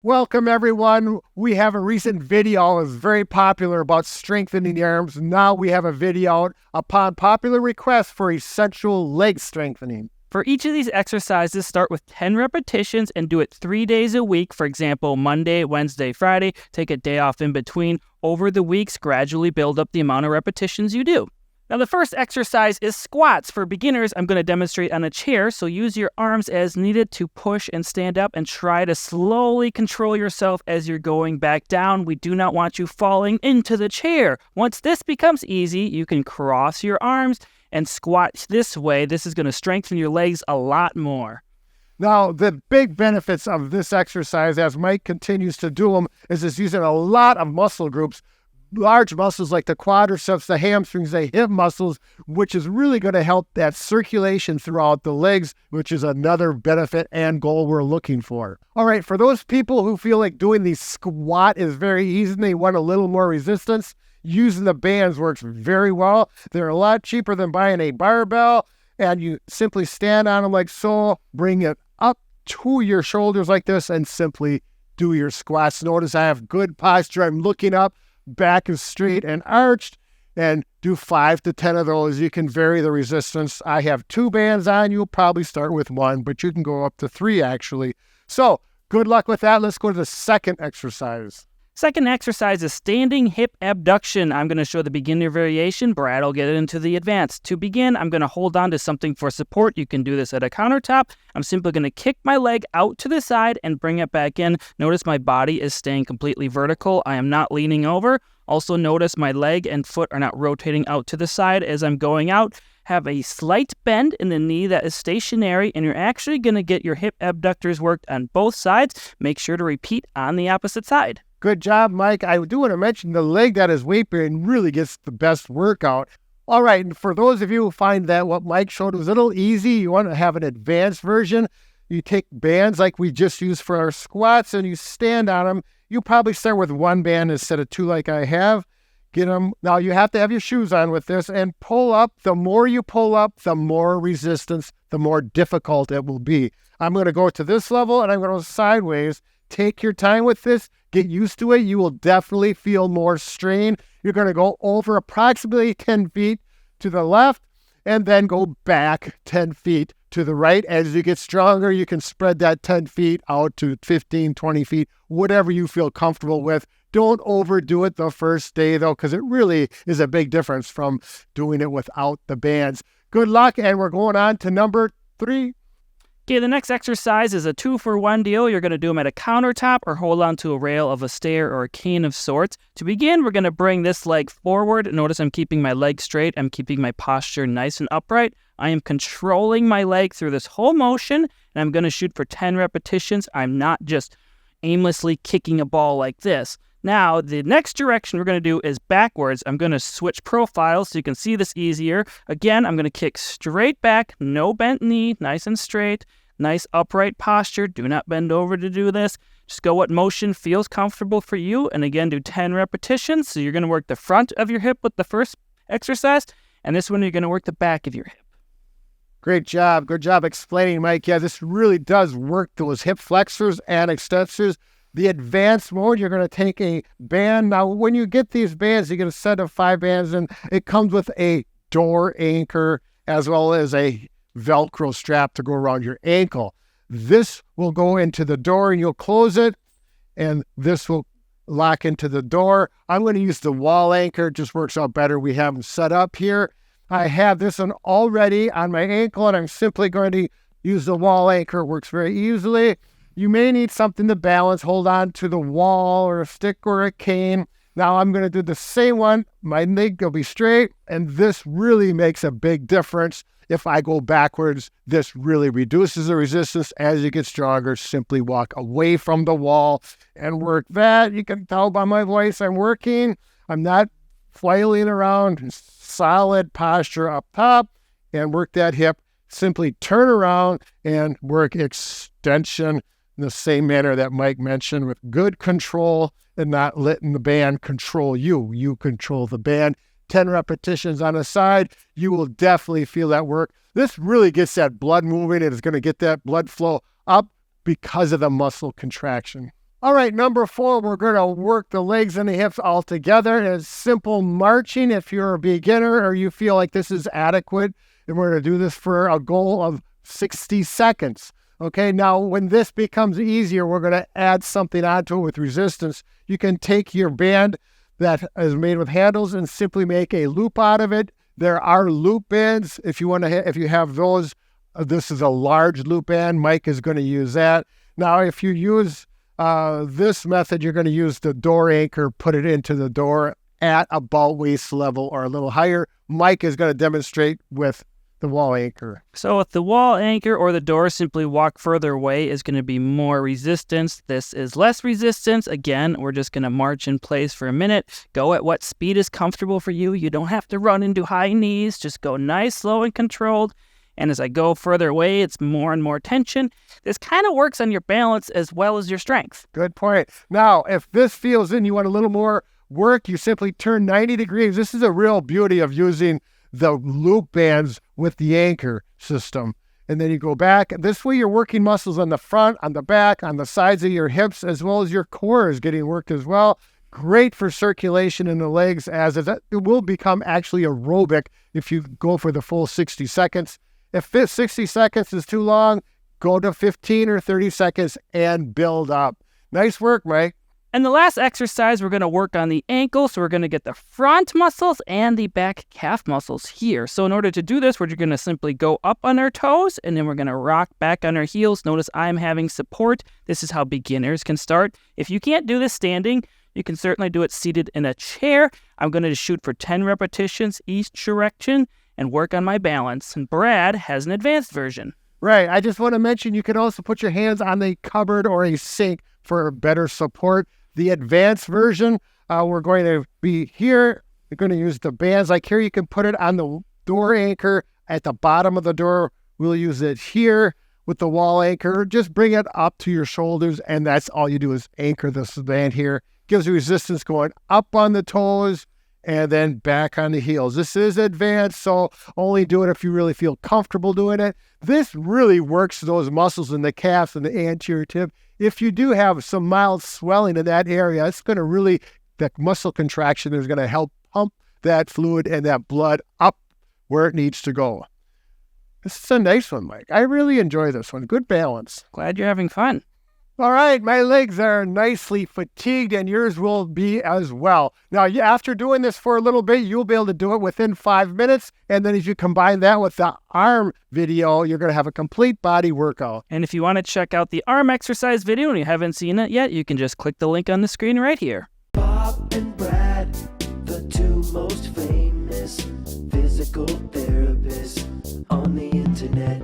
Welcome everyone. We have a recent video that was very popular about strengthening the arms. Now we have a video upon popular request for essential leg strengthening. For each of these exercises, start with 10 repetitions and do it 3 days a week. For example, Monday, Wednesday, Friday. Take a day off in between. Over the weeks, gradually build up the amount of repetitions you do. Now, the first exercise is squats. For beginners, I'm going to demonstrate on a chair, so use your arms as needed to push and stand up and try to slowly control yourself as you're going back down. We do not want you falling into the chair. Once this becomes easy, you can cross your arms and squat this way. This is going to strengthen your legs a lot more. Now, the big benefits of this exercise, as Mike continues to do them, is it's using a lot of muscle groups. Large muscles like the quadriceps, the hamstrings, the hip muscles, which is really going to help that circulation throughout the legs, which is another benefit and goal we're looking for. All right, for those people who feel like doing the squat is very easy and they want a little more resistance, using the bands works very well. They're a lot cheaper than buying a barbell, and you simply stand on them like so, bring it up to your shoulders like this, and simply do your squats. Notice I have good posture. I'm looking up. Back is straight and arched, and do 5 to 10 of those. You can vary the resistance. I have 2 bands on. You'll probably start with 1, but you can go up to 3 actually. So good luck with that. Let's go to the second exercise. Second exercise is standing hip abduction. I'm going to show the beginner variation. Brad will get into the advanced. To begin, I'm going to hold on to something for support. You can do this at a countertop. I'm simply going to kick my leg out to the side and bring it back in. Notice my body is staying completely vertical. I am not leaning over. Also notice my leg and foot are not rotating out to the side as I'm going out. Have a slight bend in the knee that is stationary, and you're actually going to get your hip abductors worked on both sides. Make sure to repeat on the opposite side. Good job, Mike. I do want to mention the leg that is weight bearing really gets the best workout. All right, and for those of you who find that what Mike showed was a little easy, you want to have an advanced version, you take bands like we just used for our squats and you stand on them. You probably start with 1 band instead of 2 like I have. Get them. Now you have to have your shoes on with this and pull up. The more you pull up, the more resistance, the more difficult it will be. I'm going to go to this level and I'm going to go sideways. Take your time with this. Get used to it. You will definitely feel more strain. You're going to go over approximately 10 feet to the left and then go back 10 feet to the right. As you get stronger, you can spread that 10 feet out to 15, 20 feet, whatever you feel comfortable with. Don't overdo it the first day, though, because it really is a big difference from doing it without the bands. Good luck, and we're going on to number 3. Okay, the next exercise is a 2-for-1 deal. You're going to do them at a countertop or hold on to a rail of a stair or a cane of sorts. To begin, we're going to bring this leg forward. Notice I'm keeping my leg straight. I'm keeping my posture nice and upright. I am controlling my leg through this whole motion, and I'm going to shoot for 10 repetitions. I'm not just aimlessly kicking a ball like this. Now, the next direction we're going to do is backwards. I'm going to switch profiles so you can see this easier. Again, I'm going to kick straight back, no bent knee, nice and straight, nice upright posture. Do not bend over to do this. Just go what motion feels comfortable for you. And again, do 10 repetitions. So you're going to work the front of your hip with the first exercise, and this one you're going to work the back of your hip. Great job. Good job explaining, Mike. Yeah, this really does work those hip flexors and extensors. The advanced mode, you're going to take a band. Now, when you get these bands, you get a set of 5 bands, and it comes with a door anchor as well as a Velcro strap to go around your ankle. This will go into the door, and you'll close it, and this will lock into the door. I'm going to use the wall anchor. It just works out better. We have them set up here. I have this one already on my ankle, and I'm simply going to use the wall anchor. It works very easily. You may need something to balance. Hold on to the wall or a stick or a cane. Now I'm going to do the same one. My leg will be straight, and this really makes a big difference. If I go backwards, this really reduces the resistance. As you get stronger, simply walk away from the wall and work that. You can tell by my voice I'm working. I'm not flailing around. Solid posture up top, and work that hip. Simply turn around and work extension in the same manner that Mike mentioned, with good control and not letting the band control you. You control the band. 10 repetitions on the side. You will definitely feel that work. This really gets that blood moving. It is going to get that blood flow up because of the muscle contraction. All right, number 4, we're going to work the legs and the hips all together. It's simple marching if you're a beginner or you feel like this is adequate. And we're going to do this for a goal of 60 seconds. Okay, now when this becomes easier, we're going to add something onto it with resistance. You can take your band that is made with handles and simply make a loop out of it. There are loop bands. If you have those, this is a large loop band. Mike is going to use that. Now, if you use this method, you're going to use the door anchor, put it into the door at about waist level or a little higher. Mike is going to demonstrate with the wall anchor. So with the wall anchor or the door, simply walk further away is going to be more resistance. This is less resistance. Again, we're just going to march in place for a minute. Go at what speed is comfortable for you. You don't have to run into high knees. Just go nice, slow, and controlled. And as I go further away, it's more and more tension. This kind of works on your balance as well as your strength. Good point. Now, if this feels in, you want a little more work, you simply turn 90 degrees. This is a real beauty of using the loop bands with the anchor system. And then you go back. This way you're working muscles on the front, on the back, on the sides of your hips, as well as your core is getting worked as well. Great for circulation in the legs, as it will become actually aerobic if you go for the full 60 seconds. If 60 seconds is too long, go to 15 or 30 seconds and build up. Nice work, Mike. And the last exercise, we're going to work on the ankle. So we're going to get the front muscles and the back calf muscles here. So in order to do this, we're going to simply go up on our toes, and then we're going to rock back on our heels. Notice I'm having support. This is how beginners can start. If you can't do this standing, you can certainly do it seated in a chair. I'm going to shoot for 10 repetitions each direction and work on my balance. And Brad has an advanced version. Right. I just want to mention you can also put your hands on a cupboard or a sink for better support. The advanced version, we're going to be here. You're going to use the bands. Like here, you can put it on the door anchor at the bottom of the door. We'll use it here with the wall anchor. Just bring it up to your shoulders, and that's all you do is anchor this band here. Gives you resistance going up on the toes and then back on the heels. This is advanced, so only do it if you really feel comfortable doing it. This really works those muscles in the calves and the anterior tib. If you do have some mild swelling in that area, it's going to really, that muscle contraction is going to help pump that fluid and that blood up where it needs to go. This is a nice one, Mike. I really enjoy this one. Good balance. Glad you're having fun. All right, my legs are nicely fatigued, and yours will be as well. Now, after doing this for a little bit, you'll be able to do it within 5 minutes. And then if you combine that with the arm video, you're going to have a complete body workout. And if you want to check out the arm exercise video and you haven't seen it yet, you can just click the link on the screen right here. Bob and Brad, the two most famous physical therapists on the internet.